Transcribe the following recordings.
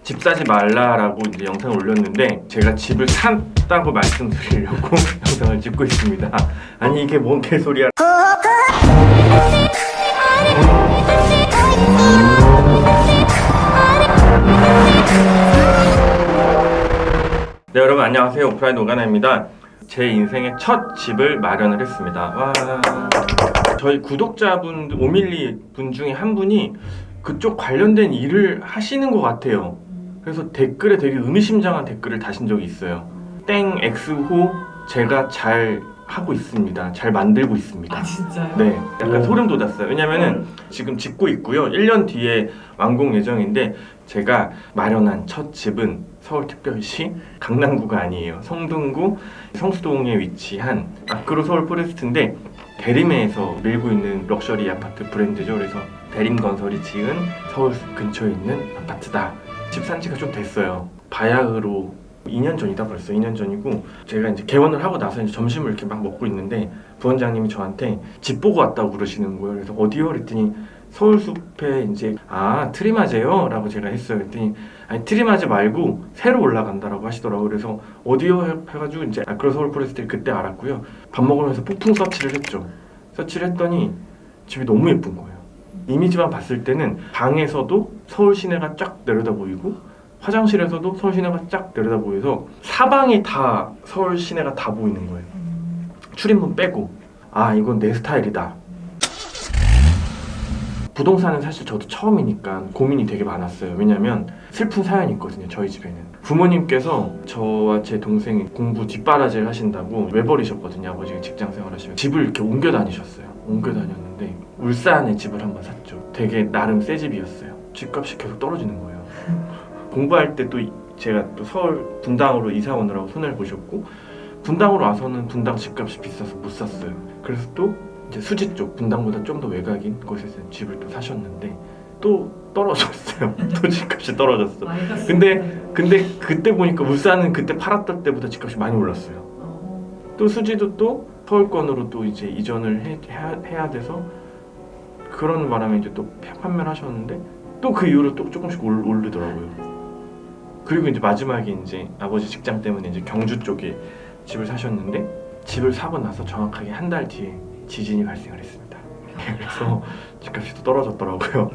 집 사지 말라라고 이제 영상을 올렸는데 제가 집을 샀다고 말씀드리려고 영상을 찍고 있습니다. 아니 이게 뭔 개소리야. 네, 여러분 안녕하세요. 오프라인 오가나입니다. 제 인생의 첫 집을 마련을 했습니다. 와. 저희 구독자분 5밀리 분 중에 한 분이 그쪽 관련된 일을 하시는 것 같아요. 그래서 댓글에 되게 의미심장한 댓글을 다신 적이 있어요. 땡 X호 제가 잘 하고 있습니다. 잘 만들고 있습니다. 아 진짜요? 네, 약간 소름 돋았어요. 왜냐면은 지금 짓고 있고요. 1년 뒤에 완공 예정인데 제가 마련한 첫 집은 서울특별시 강남구가 아니에요. 성동구 성수동에 위치한 아크로 서울 포레스트인데 대림에서 밀고 있는 럭셔리 아파트 브랜드죠. 그래서 대림건설이 지은 서울 근처에 있는 아파트다. 집 산 지가 좀 됐어요. 바야흐로 2년 전이다. 벌써 2년 전이고 제가 이제 개원을 하고 나서 이제 점심을 이렇게 막 먹고 있는데 부원장님이 저한테 집 보고 왔다고 그러시는 거예요. 그래서 어디요? 그랬더니 서울숲에 이제 트리마제요? 라고 제가 했어요. 그랬더니 아니 트리마제 말고 새로 올라간다라고 하시더라고요. 그래서 어디요? 해가지고 이제 아크로 서울 포레스트를 그때 알았고요. 밥 먹으면서 폭풍 서치를 했죠. 서치를 했더니 집이 너무 예쁜 거예요. 이미지만 봤을 때는 방에서도 서울 시내가 쫙 내려다 보이고 화장실에서도 서울 시내가 쫙 내려다 보여서 사방이 다 서울 시내가 다 보이는 거예요. 출입문 빼고 이건 내 스타일이다. 부동산은 사실 저도 처음이니까 고민이 되게 많았어요. 왜냐면 슬픈 사연이 있거든요. 저희 집에는 부모님께서 저와 제 동생이 공부 뒷바라지를 하신다고 외버리셨거든요. 아버지가 직장생활 하시면 집을 이렇게 옮겨 다니셨어요. 옮겨 다녔는데 울산에 집을 한번 샀죠. 되게 나름 새 집이었어요. 집값이 계속 떨어지는 거예요. 공부할 때 또 제가 또 서울 분당으로 이사 오느라고 손해를 보셨고 분당으로 와서는 분당 집값이 비싸서 못 샀어요. 그래서 또 이제 수지 쪽 분당보다 좀 더 외곽인 곳에서 집을 또 사셨는데 또 떨어졌어요. 또 집값이 떨어졌어. 근데 그때 보니까 울산은 그때 팔았던 때보다 집값이 많이 올랐어요. 또 수지도 또 서울권으로 또 이제 이전을 해야 돼서 그런 바람에 이제 또 판매를 하셨는데 또 그 이후로 또 조금씩 오르더라고요. 그리고 이제 마지막에 이제 아버지 직장 때문에 이제 경주 쪽에 집을 사셨는데 집을 사고 나서 정확하게 한 달 뒤에 지진이 발생을 했습니다. 그래서 집값이 또 떨어졌더라고요.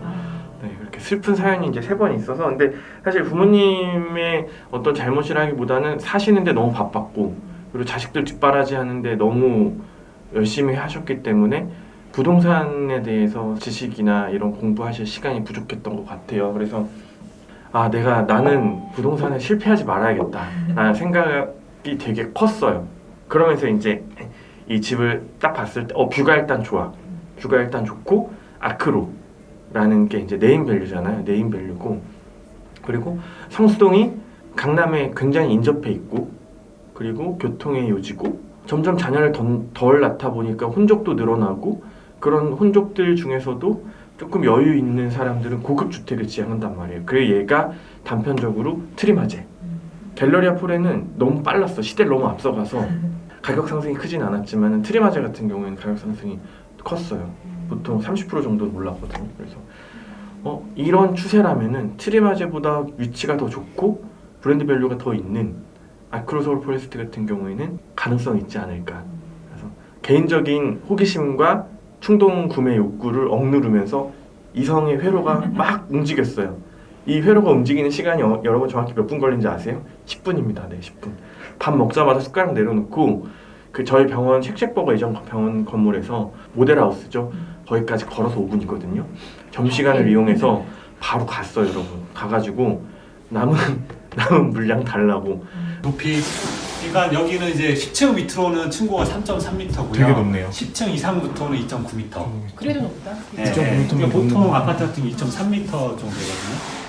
네, 그렇게 슬픈 사연이 이제 3번 있어서 근데 사실 부모님의 어떤 잘못이라기보다는 사시는데 너무 바빴고 그리고 자식들 뒷바라지 하는데 너무 열심히 하셨기 때문에 부동산에 대해서 지식이나 이런 공부하실 시간이 부족했던 것 같아요. 그래서 나는 부동산에 실패하지 말아야겠다 라는 생각이 되게 컸어요. 그러면서 이제 이 집을 딱 봤을 때 뷰가 일단 좋아. 뷰가 일단 좋고 아크로라는 게 이제 네임밸류잖아요. 네임밸류고 그리고 성수동이 강남에 굉장히 인접해 있고 그리고 교통의 요지고 점점 자녀를 덜 낳다 보니까 혼족도 늘어나고 그런 혼족들 중에서도 조금 여유 있는 사람들은 고급 주택을 지향한단 말이에요. 그래서 얘가 단편적으로 트리마제. 갤러리아 폴에는 너무 빨랐어. 시대를 너무 앞서가서 가격 상승이 크진 않았지만 트리마제 같은 경우에는 가격 상승이 컸어요. 보통 30% 정도 올랐거든요. 그래서 이런 추세라면은 트리마제보다 위치가 더 좋고 브랜드 밸류가 더 있는 아크로 서울 포레스트 같은 경우에는 가능성이 있지 않을까. 그래서 개인적인 호기심과 충동 구매 욕구를 억누르면서 이성의 회로가 막 움직였어요. 이 회로가 움직이는 시간이 여러분 정확히 몇 분 걸린지 아세요? 10분입니다. 네, 10분. 밥 먹자마자 숟가락 내려놓고 저희 병원 쉑쉑버거 이전 병원 건물에서 모델하우스죠. 거기까지 걸어서 5분이거든요. 점심시간을 이용해서 바로 갔어요, 여러분. 가가지고 남은 물량 달라고. 높이 그러니까 여기는 이제 10층 밑으로는 층고가 3.3m고요. 되게 높네요. 10층 이상부터는 2.9m. 그래도 높다. 네, 2.9m 면 보통 높네. 아파트 같은 게 2.3m 정도 되거든요.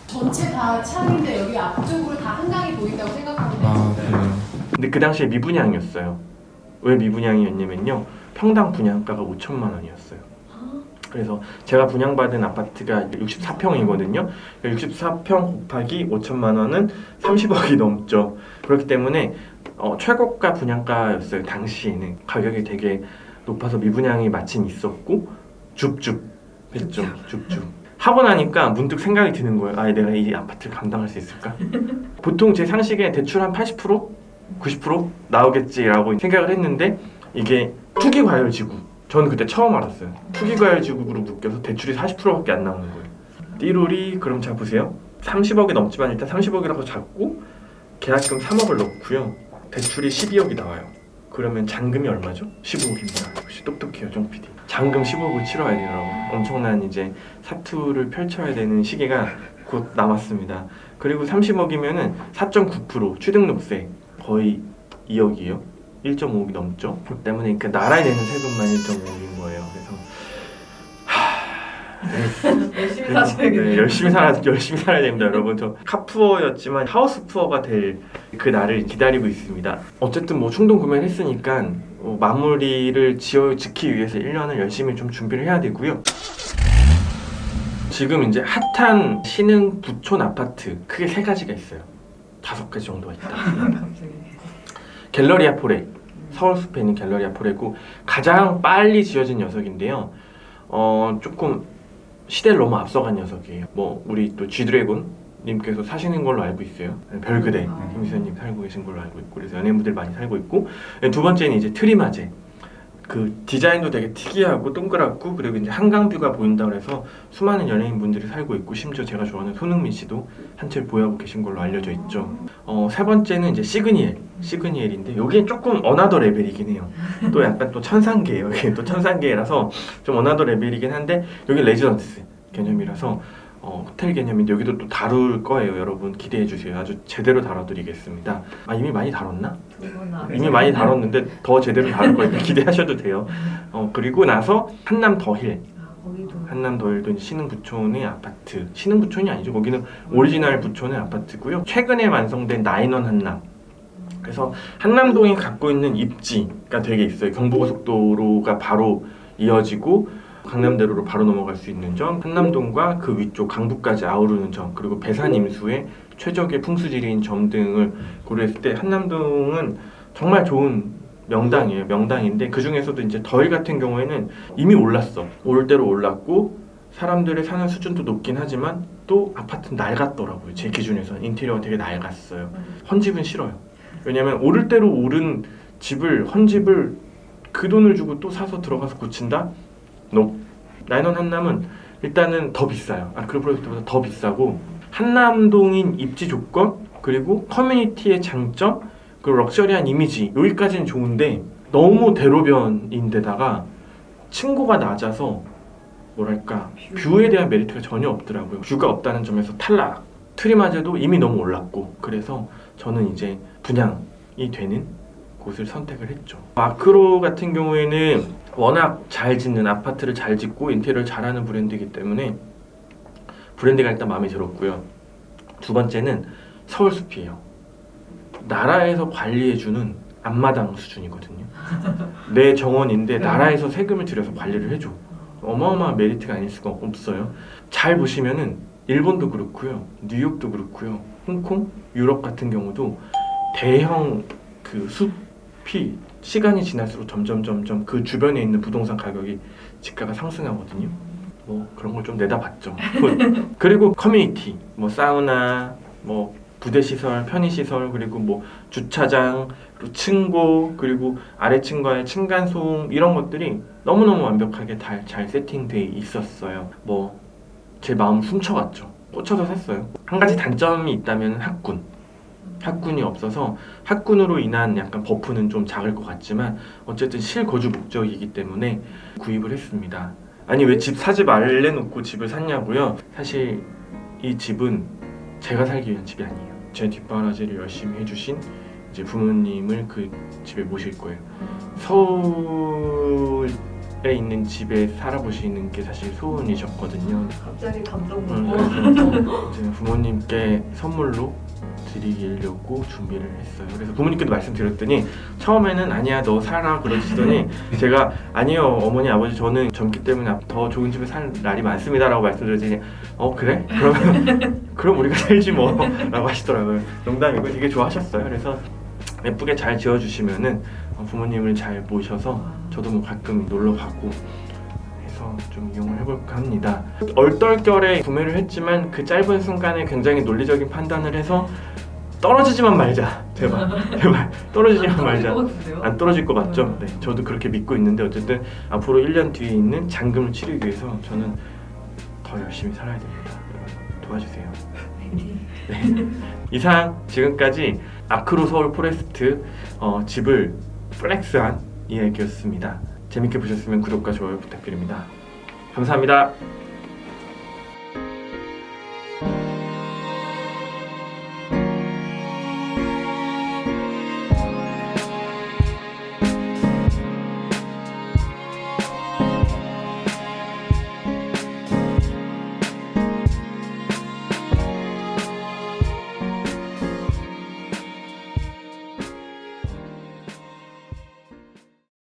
전체 다 창인데 여기 앞쪽으로 다 한강이 보인다고 생각하면 돼요. 그래요. 근데 그 당시에 미분양이었어요. 왜 미분양이었냐면요. 평당 분양가가 5천만 원이었어요. 그래서 제가 분양받은 아파트가 64평이거든요. 64평 곱하기 5천만 원은 30억이 넘죠. 그렇기 때문에 최고가 분양가였어요. 당시에는 가격이 되게 높아서 미분양이 마침 있었고 줍줍 했죠. 줍줍. 하고 나니까 문득 생각이 드는 거예요. 아, 내가 이 아파트를 감당할 수 있을까? 보통 제 상식에 대출 한 80%? 90% 나오겠지라고 생각을 했는데 이게 투기과열지구. 저는 그때 처음 알았어요. 투기과열지구로 묶여서 대출이 40%밖에 안 나오는 거예요. 띠로리 그럼 자 보세요. 30억이 넘지만 일단 30억이라고 잡고 계약금 3억을 넣고요. 대출이 12억이 나와요. 그러면 잔금이 얼마죠? 15억입니다. 역시 똑똑해요, 정 PD. 잔금 15억을 치러야 돼요, 여러분. 엄청난 이제 사투를 펼쳐야 되는 시기가 곧 남았습니다. 그리고 30억이면은 4.9% 취등록세 거의 2억이에요. 1.5억이 넘죠. 그렇기 때문에 그 나라에 내는 세금만 1.5억인 거예요. 그래서 열심히 사셔야겠네요. 네, 열심히 살아야 됩니다, 여러분. 저 카푸어였지만 하우스푸어가 될 그 날을 기다리고 있습니다. 어쨌든 뭐 충동 구매를 했으니까 마무리를 짓기 위해서 1년을 열심히 좀 준비를 해야 되고요. 지금 이제 핫한 신흥 부촌 아파트 크게 3가지가 있어요. 5가지 정도가 있다. 갑자기. 갤러리아 포레, 서울숲에 있는 갤러리아 포레고 가장 빨리 지어진 녀석인데요. 조금 시대를 너무 앞서간 녀석이에요. 뭐 우리 또 G드래곤 님께서 사시는 걸로 알고 있어요. 별그대 김수현님 살고 계신 걸로 알고 있고, 그래서 연예인분들 많이 살고 있고, 두 번째는 이제 트리마제. 그 디자인도 되게 특이하고 동그랗고, 그리고 이제 한강뷰가 보인다 그래서 수많은 연예인분들이 살고 있고, 심지어 제가 좋아하는 손흥민 씨도 한 채를 보유하고 계신 걸로 알려져 있죠. 세 번째는 이제 시그니엘인데 여기는 조금 어나더 레벨이긴 해요. 또 약간 또 천상계예요. 여기 또 천상계라서 좀 어나더 레벨이긴 한데 여기 레지던스 개념이라서 호텔 개념인데 여기도 또 다룰 거예요. 여러분 기대해 주세요. 아주 제대로 다뤄드리겠습니다. 아, 이미 많이 다뤘나? 이미 많이 다뤘는데 더 제대로 다룰 거니까 기대하셔도 돼요. 그리고 나서 한남 더힐. 한남 더힐도 이제 신흥 부촌의 아파트. 신흥 부촌이 아니죠. 거기는 오리지널 부촌의 아파트고요. 최근에 완성된 나인원 한남. 그래서 한남동이 갖고 있는 입지가 되게 있어요. 경부고속도로가 바로 이어지고 강남대로로 바로 넘어갈 수 있는 점, 한남동과 그 위쪽 강북까지 아우르는 점, 그리고 배산 임수의 최적의 풍수지리인 점 등을 고려했을 때 한남동은 정말 좋은 명당이에요. 명당인데 그 중에서도 이제 더힐 같은 경우에는 이미 올랐어. 올 대로 올랐고 사람들의 사는 수준도 높긴 하지만 또 아파트는 낡았더라고요. 제 기준에서는 인테리어가 되게 낡았어요. 헌집은 싫어요. 왜냐면 오를 대로 오른 집을, 헌집을 그 돈을 주고 또 사서 들어가서 고친다? 나인원 한남은 일단은 더 비싸요. 아크로 프로젝트보다 더 비싸고, 한남동인 입지 조건, 그리고 커뮤니티의 장점, 그리고 럭셔리한 이미지, 여기까지는 좋은데 너무 대로변인데다가 층고가 낮아서 뭐랄까 뷰에 대한 메리트가 전혀 없더라고요. 뷰가 없다는 점에서 탈락. 트리마제도 이미 너무 올랐고, 그래서 저는 이제 분양이 되는 곳을 선택을 했죠. 마크로 같은 경우에는 워낙 잘 짓는, 아파트를 잘 짓고 인테리어를 잘하는 브랜드이기 때문에 브랜드가 일단 마음에 들었고요. 두 번째는 서울숲이에요. 나라에서 관리해주는 앞마당 수준이거든요. 내 정원인데 나라에서 세금을 들여서 관리를 해줘. 어마어마한 메리트가 아닐 수가 없어요. 잘 보시면은 일본도 그렇고요, 뉴욕도 그렇고요, 홍콩, 유럽 같은 경우도 대형 그 숲이 시간이 지날수록 점점 그 주변에 있는 부동산 가격이 집가가 상승하거든요. 뭐 그런 걸 좀 내다봤죠. 그리고 커뮤니티, 뭐 사우나, 뭐 부대 시설, 편의 시설, 그리고 뭐 주차장, 그리고 층고, 그리고 아래층과의 층간 소음, 이런 것들이 너무너무 완벽하게 잘 세팅돼 있었어요. 뭐 제 마음 훔쳐갔죠. 꽂혀서 샀어요. 한 가지 단점이 있다면 학군이 없어서 학군으로 인한 약간 버프는 좀 작을 것 같지만 어쨌든 실거주 목적이기 때문에 구입을 했습니다. 아니 왜 집 사지 말래놓고 집을 샀냐고요? 사실 이 집은 제가 살기 위한 집이 아니에요. 제 뒷바라지를 열심히 해주신 이제 부모님을 그 집에 모실 거예요. 서울에 있는 집에 살아보시는 게 사실 소원이셨거든요. 갑자기 감동 그래서 이제 부모님께 선물로 드리려고 준비를 했어요. 그래서 부모님께도 말씀드렸더니 처음에는 아니야 너 사라 그러시더니 제가 아니요 어머니 아버지 저는 젊기 때문에 더 좋은 집에 살 날이 많습니다 라고 말씀드렸더니 그래? 그럼 우리가 살지 뭐 라고 하시더라고요. 농담이고 되게 좋아하셨어요. 그래서 예쁘게 잘 지어주시면은 부모님을 잘 모셔서 저도 뭐 가끔 놀러 가고 해서 좀 이용을 해볼까 합니다. 얼떨결에 구매를 했지만 그 짧은 순간에 굉장히 논리적인 판단을 해서 떨어지지만 말자. 제발 떨어지지만 말자. 안 떨어질 거 맞죠? 네, 저도 그렇게 믿고 있는데 어쨌든 앞으로 1년 뒤에 있는 잔금을 치르기 위해서 저는 더 열심히 살아야 됩니다. 여러분 도와주세요. 네. 이상 지금까지 아크로 서울 포레스트 집을 플렉스한 이야기였습니다. 재밌게 보셨으면 구독과 좋아요 부탁드립니다. 감사합니다.